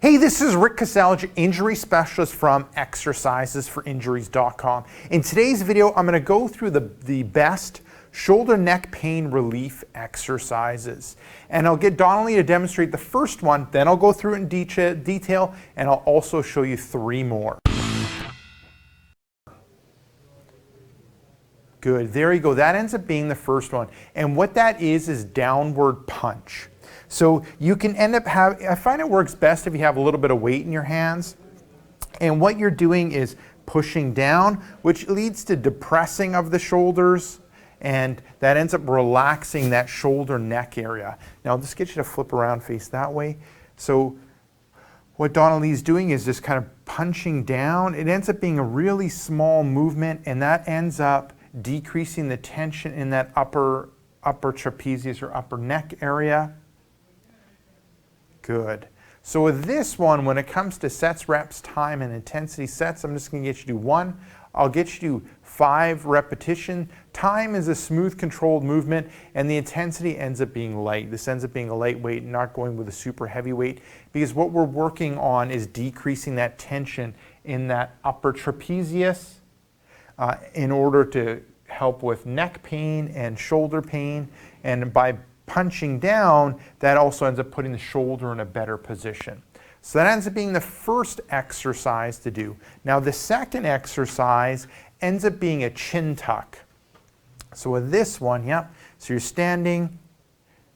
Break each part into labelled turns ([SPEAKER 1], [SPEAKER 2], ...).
[SPEAKER 1] Hey, this is Rick Kasalj, injury specialist from exercisesforinjuries.com. In today's video, I'm going to go through the best shoulder neck pain relief exercises. And I'll get Donnelly to demonstrate the first one, then I'll go through it in detail, and I'll also show you 3 more. Good, there you go. That ends up being the first one. And what that is downward punch. So you can end up I find it works best if you have a little bit of weight in your hands. And what you're doing is pushing down, which leads to depressing of the shoulders, and that ends up relaxing that shoulder neck area. Now I'll just get you to flip around, face that way. So what Donnelly's doing is just kind of punching down. It ends up being a really small movement, and that ends up decreasing the tension in that upper trapezius or upper neck area. Good. So with this one, when it comes to sets, reps, time, and intensity sets, I'm just going to get you to do 1. I'll get you to 5 repetition. Time is a smooth, controlled movement, and the intensity ends up being light. This ends up being a lightweight, not going with a super heavyweight, because what we're working on is decreasing that tension in that upper trapezius in order to help with neck pain and shoulder pain. And by punching down, that also ends up putting the shoulder in a better position. So that ends up being the first exercise to do. Now the second exercise ends up being a chin tuck. So with this one, so you're standing,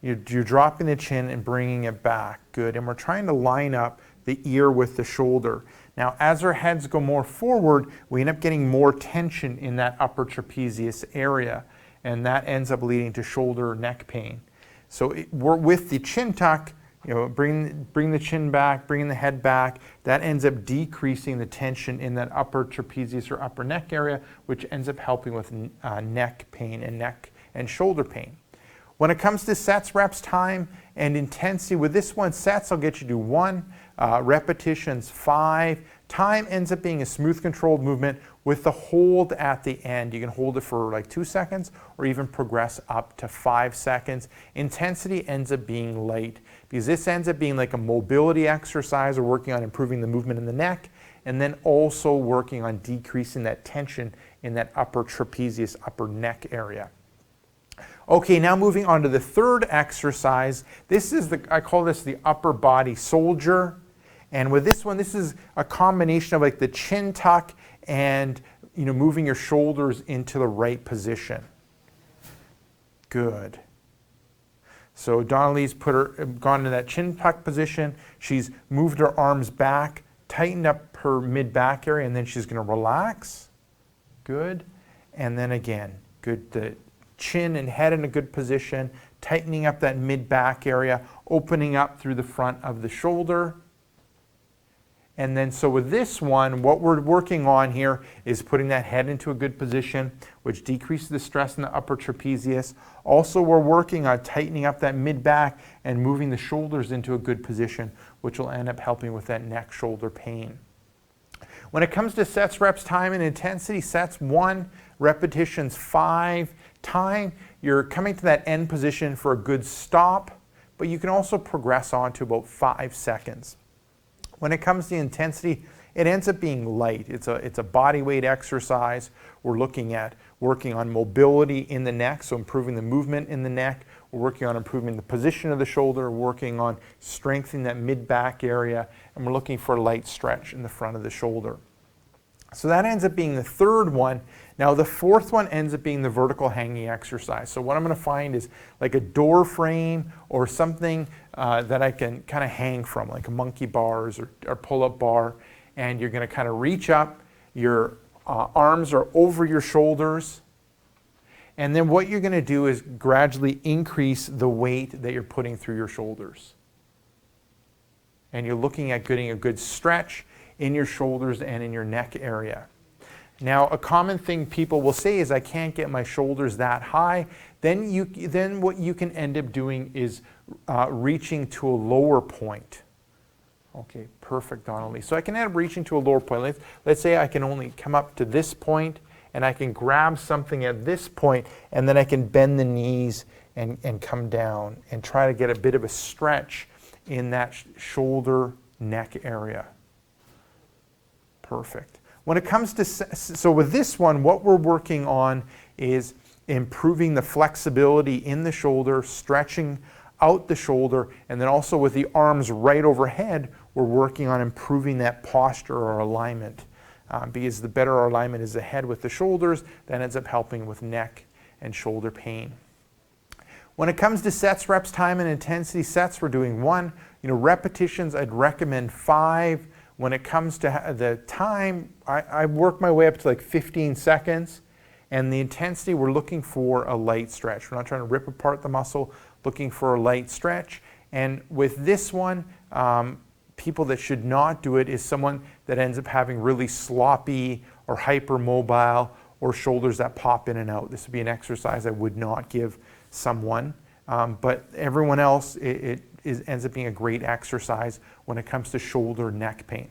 [SPEAKER 1] you're dropping the chin and bringing it back. Good, and we're trying to line up the ear with the shoulder. Now as our heads go more forward, we end up getting more tension in that upper trapezius area, and that ends up leading to shoulder neck pain. So we're with the chin tuck, bring the chin back, bringing the head back. That ends up decreasing the tension in that upper trapezius or upper neck area, which ends up helping with neck pain and neck and shoulder pain. When it comes to sets, reps, time, and intensity, with this one, sets I'll get you to do 1, repetitions 5. Time ends up being a smooth, controlled movement with the hold at the end. You can hold it for like 2 seconds or even progress up to 5 seconds. Intensity ends up being light because this ends up being like a mobility exercise or working on improving the movement in the neck, and then also working on decreasing that tension in that upper trapezius, upper neck area. Okay, now moving on to the third exercise. This is I call this the upper body soldier. And with this one, this is a combination of like the chin tuck and moving your shoulders into the right position. Good. So Donnelly's gone into that chin tuck position. She's moved her arms back, tightened up her mid-back area, and then she's going to relax. Good. And then again, good. The chin and head in a good position, tightening up that mid-back area, opening up through the front of the shoulder. And then so with this one, what we're working on here is putting that head into a good position, which decreases the stress in the upper trapezius. Also, we're working on tightening up that mid-back and moving the shoulders into a good position, which will end up helping with that neck shoulder pain. When it comes to sets, reps, time, and intensity, sets 1, repetitions 5. Time, you're coming to that end position for a good stop, but you can also progress on to about 5 seconds. When it comes to the intensity, it ends up being light. It's a body weight exercise. We're looking at working on mobility in the neck, so improving the movement in the neck. We're working on improving the position of the shoulder, working on strengthening that mid-back area, and we're looking for a light stretch in the front of the shoulder. So that ends up being the third one. Now the fourth one ends up being the vertical hanging exercise. So what I'm going to find is like a door frame or something that I can kind of hang from, like a monkey bars or pull-up bar, and you're going to kind of reach up, your arms are over your shoulders, and then what you're going to do is gradually increase the weight that you're putting through your shoulders. And you're looking at getting a good stretch in your shoulders and in your neck area. Now, a common thing people will say is, I can't get my shoulders that high. Then what you can end up doing is reaching to a lower point. Okay, perfect, Donnelly. So I can end up reaching to a lower point. Let's say I can only come up to this point, and I can grab something at this point, and then I can bend the knees and come down and try to get a bit of a stretch in that shoulder neck area. Perfect. When it comes to, so with this one, what we're working on is improving the flexibility in the shoulder, stretching out the shoulder, and then also with the arms right overhead, we're working on improving that posture or alignment. Because the better our alignment is ahead with the shoulders, that ends up helping with neck and shoulder pain. When it comes to sets, reps, time, and intensity, sets, we're doing 1. Repetitions, I'd recommend 5. When it comes to the time, I work my way up to like 15 seconds. And the intensity, we're looking for a light stretch. We're not trying to rip apart the muscle, looking for a light stretch. And with this one, people that should not do it is someone that ends up having really sloppy or hypermobile or shoulders that pop in and out. This would be an exercise I would not give someone. But everyone else, it ends up being a great exercise when it comes to shoulder neck pain.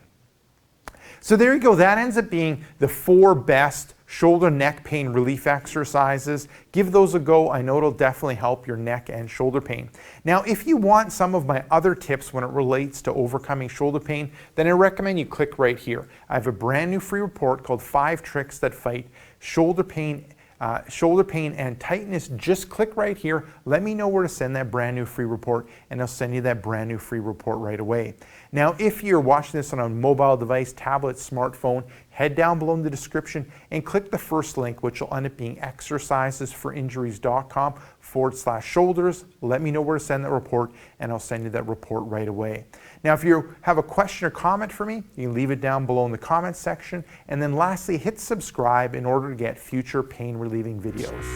[SPEAKER 1] So there you go. That ends up being the 4 best shoulder neck pain relief exercises. Give those a go. I know it'll definitely help your neck and shoulder pain. Now, if you want some of my other tips when it relates to overcoming shoulder pain, then I recommend you click right here. I have a brand new free report called 5 Tricks That Fight Shoulder Pain and tightness. Just click right here. Let me know where to send that brand new free report, and I'll send you that brand new free report right away. Now, if you're watching this on a mobile device, tablet, smartphone, head down below in the description and click the first link, which will end up being exercisesforinjuries.com/shoulders. Let me know where to send that report, and I'll send you that report right away. Now, if you have a question or comment for me, you can leave it down below in the comments section. And then lastly, hit subscribe in order to get future pain relieving videos.